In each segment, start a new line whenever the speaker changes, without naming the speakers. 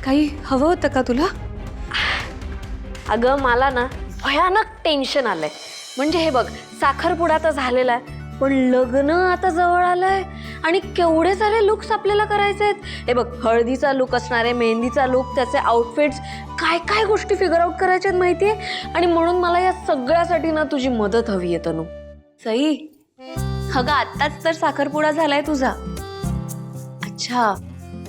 काही हवं होतं का तुला?
अगं मला ना भयानक टेन्शन आलंय. म्हणजे हे बघ, साखरपुडा तर झालेला आहे, पण लग्न आता जवळ आलंय आणि केवढे सारे लुक्स आपल्याला करायचे आहेत. हे बघ, हळदीचा लुक असणार आहे, मेहंदीचा लुक, त्याचे आउटफिट्स, काय काय गोष्टी फिगर आउट करायच्या आहेत माहितीये. आणि म्हणून मला या सगळ्यासाठी ना तुझी मदत हवी आहे तनू.
सई, अगं आत्ताच तर साखरपुडा झालाय तुझा. अच्छा,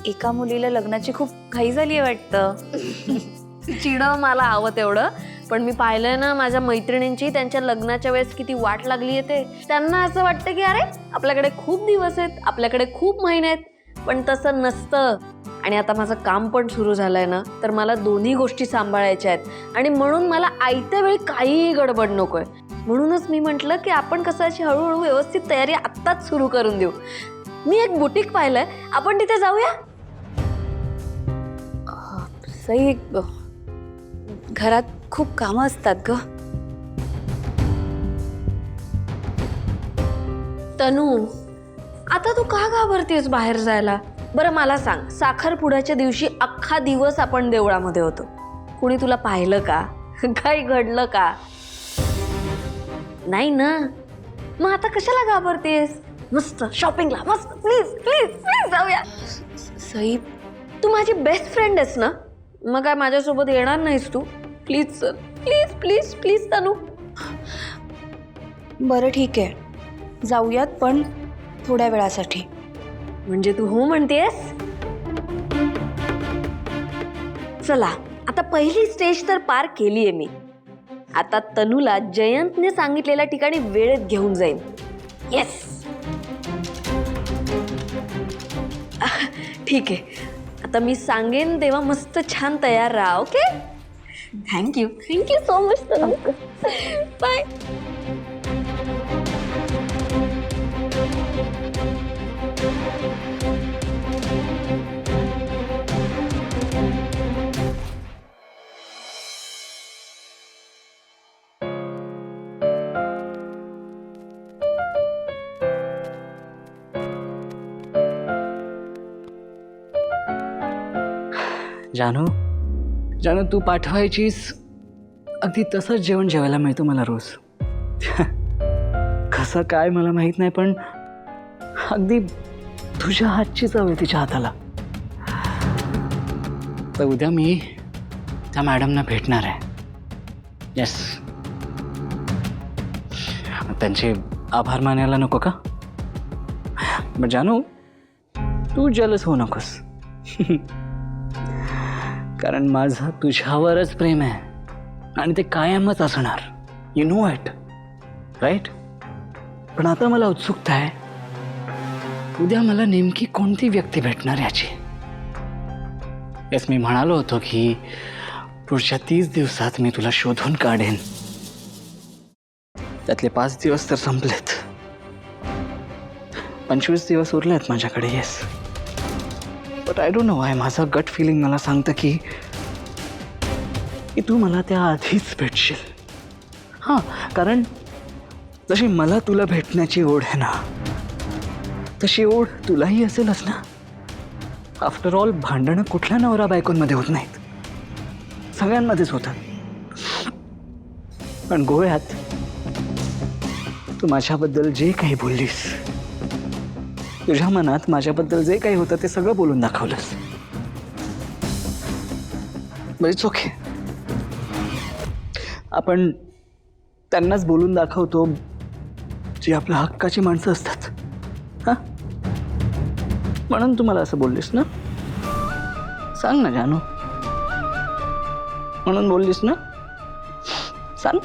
एका मुलीला लग्नाची खूप घाई झाली आहे वाटतं.
चिड मला हवं तेवढं, पण मी पाहिलंय ना माझ्या मैत्रिणींची त्यांच्या लग्नाच्या वेळेस किती वाट लागली आहे. त्यांना असं वाटतं की अरे आपल्याकडे खूप दिवस आहेत, आपल्याकडे खूप महिने आहेत, पण तसं नसतं. आणि आता माझं काम पण सुरू झालंय ना, तर मला दोन्ही गोष्टी सांभाळायच्या आहेत आणि म्हणून मला आयत्या वेळी काहीही गडबड नकोय. म्हणूनच मी म्हटलं की आपण कसं अशी हळूहळू व्यवस्थित तयारी आत्ताच सुरू करून देऊ. मी एक बुटीक पाहिलंय, आपण तिथे जाऊया.
सई, घरात खूप कामं असतात ग.
तनू, आता तू का घाबरतेस बाहेर जायला? बरं मला सांग, साखरपुड्याच्या दिवशी अख्खा दिवस आपण देवळामध्ये होतो, कुणी तुला पाहिलं का? काही घडलं का? नाही ना. मग आता कशाला घाबरतेस? मस्त शॉपिंगला, मस्त. प्लीज प्लीज प्लीज जाऊया.
सई,
तू माझी बेस्ट फ्रेंड आहेस ना, मग काय माझ्यासोबत येणार नाहीस तू? Please sir, please please please Tanu.
बरं ठीक आहे, जाऊयात, पण थोड्या वेळासाठी.
म्हणजे तू हो म्हणतेस? चला, आता पहिली स्टेज तर पार केलीये मी. आता तनूला जयंतने सांगितलेल्या ठिकाणी वेळेत घेऊन जाईन. येस. ठीक आहे, आता मी सांगेन तेव्हा मस्त छान तयार राहा. Okay? Thank you so much Tanu. Bye.
जानू, जानू तू पाठवायचीस अगदी तसंच जेवण जेवायला मिळतं मला रोज. कसं काय मला माहीत नाही, पण अगदी तुझ्या हातची चव आहे तिच्या हाताला. तर उद्या मी त्या मॅडमना भेटणार आहे. येस, त्यांचे आभार मानायला नको का? पण जानू, तू जलस होऊ नकोस. कारण माझं तुझ्यावरच प्रेम आहे आणि ते कायमच असणार. You know it, right? पण आता मला उत्सुकता आहे, उद्या मला नेमकी कोणती व्यक्ती भेटणार याची. येस, मी म्हणालो होतो की पुढच्या 30 दिवसात मी तुला शोधून काढेन. त्यातले 5 दिवस तर संपलेत, 25 दिवस उरलेत माझ्याकडे. Yes, but I don't know Y माझं गट फिलिंग मला सांगतं की तू मला त्या आधीच भेटशील. हां, कारण जशी मला तुला भेटण्याची ओढ आहे ना, तशी ओढ तुलाही असेलच ना. आफ्टर ऑल भांडणं कुठल्या नवरा बायकोंमध्ये होत नाहीत, सगळ्यांमध्येच होतात. पण गोव्यात तू माझ्याबद्दल जे काही बोललीस, तुझ्या मनात माझ्याबद्दल जे काही होतं ते सगळं बोलून दाखवलंस. इट्स ओके, आपण त्यांनाच बोलून दाखवतो जी आपल्या हक्काची माणसं असतात. हां, म्हणून तू मला असं बोललीस ना? सांग ना जानू, म्हणून बोललीस ना? सांग.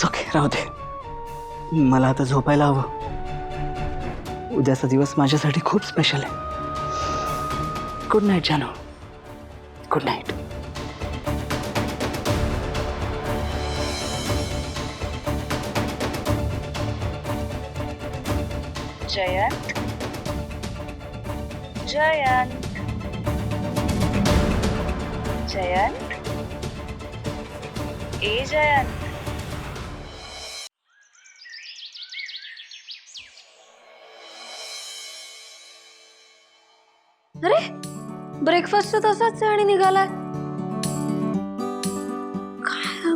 ओके, राहू दे, मला आता झोपायला हवं. उद्याचा दिवस माझ्यासाठी खूप स्पेशल आहे. गुड नाईट जानू, गुड नाईट.
जयंत, जयंत, जयंत, ए जयंत.
अरे ब्रेकफास्ट तसाच आहे आणि निघालाय. काय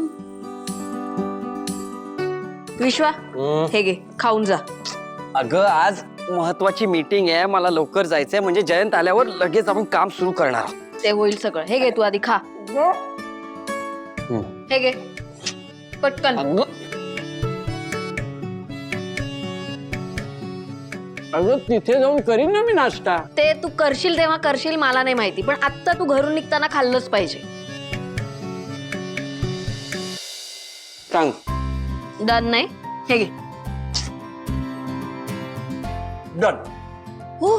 विश्वा, हे घे खाऊन जा.
अगं आज महत्वाची मीटिंग आहे, मला लवकर जायचंय, म्हणजे जयंत आल्यावर लगेच आपण काम सुरू करणार आहोत.
ते होईल सगळं. हे घे तू आधी खा. हे घे पटकन.
अगं तिथे जाऊन करीन ना मी नाश्ता.
ते तू करशील तेव्हा करशील, मला नाही माहिती, पण आत्ता तू घरून निघताना खाल्लंच पाहिजे.
सांग.
डन नाही. हे घे.
डन.
हो,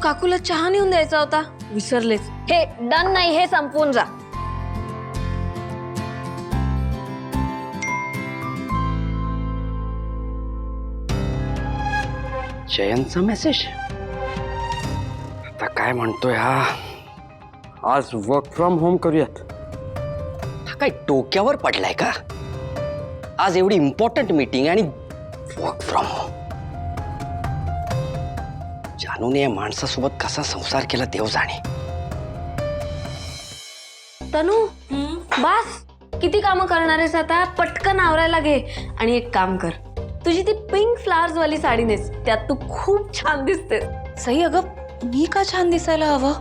काकूला चहा नेऊन द्यायचा होता, विसरलेच. हे डन नाही, हे संपवून जा.
जयंतचा मेसेज आता काय म्हणतोय हा, आज वर्क फ्रॉम होम करूयात. हा काय डोक्यावर पडलाय का? आज एवढी इम्पॉर्टंट मीटिंग आणि वर्क फ्रॉम होम. जानूने या माणसासोबत कसा संसार केला देव जाणे.
तनू, बस किती कामं करणार आहेस आता? पटकन आवरायला घे. आणि एक काम कर, तुझी ती पिंक फ्लावर्स वाली साडी नेस, त्यात तू खूप छान दिसते.
सई, अगं मी का छान दिसायला हवं?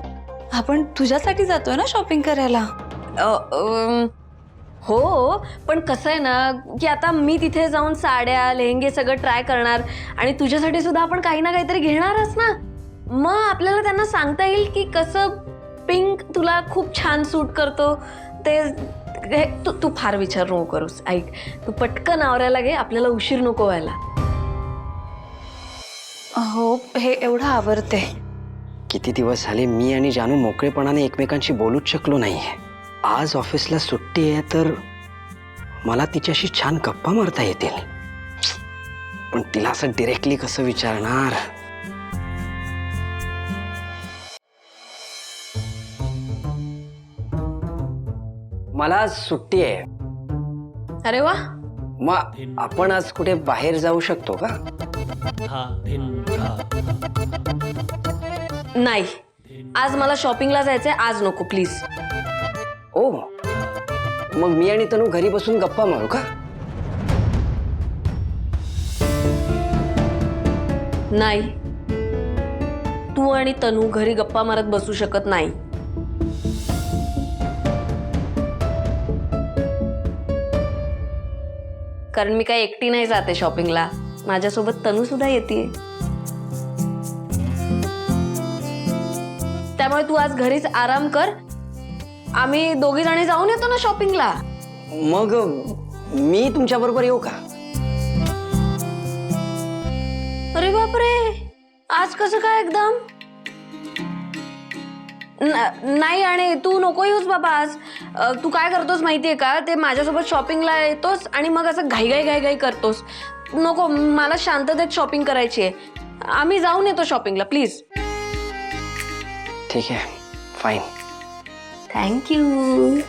आपण तुझ्यासाठी जातोय ना शॉपिंग करायला.
हो, पण कसं आहे ना की आता मी तिथे जाऊन साड्या लेहंगे सगळं ट्राय करणार आणि तुझ्यासाठी सुद्धा आपण काही ना काहीतरी घेणारच ना. मग आपल्याला त्यांना सांगता येईल की कसं पिंक तुला खूप छान सूट करतो ते. तू फार विचार नको करूस. ऐक, तू पटकन आवरायला घे, आपल्याला उशीर नको व्हायला.
हो, हे एवढं आवडते.
किती दिवस झाले मी आणि जानू मोकळेपणाने एकमेकांशी बोलूच शकलो नाहीये. आज ऑफिसला सुट्टी आहे तर मला तिच्याशी छान गप्पा मारता येतील, पण तिला असं डिरेक्टली कसं विचारणार. मला आज सुट्टी आहे.
अरे वा,
मग आपण आज कुठे बाहेर जाऊ शकतो का?
नाही, आज मला शॉपिंगला जायचंय, आज नको प्लीज.
ओ, मग मी आणि तनू घरी बसून गप्पा मारू का?
नाही, तू आणि तनू घरी गप्पा मारत बसू शकत नाही. कारण मी काय एकटी नाही जाते शॉपिंगला, माझ्यासोबत तनू सुद्धा येते. त्यामुळे तू आज घरीच आराम कर, आम्ही दोघी जणी जाऊन येतो ना शॉपिंगला.
मग मी तुमच्या बरोबर येऊ का?
अरे बापरे, आज कसं काय एकदम? नाही, आणि तू नको येऊस बाबा आज. तू काय करतोस माहितीये का, ते माझ्यासोबत शॉपिंगला येतोस आणि मग असं घाई करतोस. नको, मला शांततेत शॉपिंग करायची आहे. आम्ही जाऊन येतो शॉपिंगला, प्लीज.
ठीक आहे, फाईन.
थँक्यू.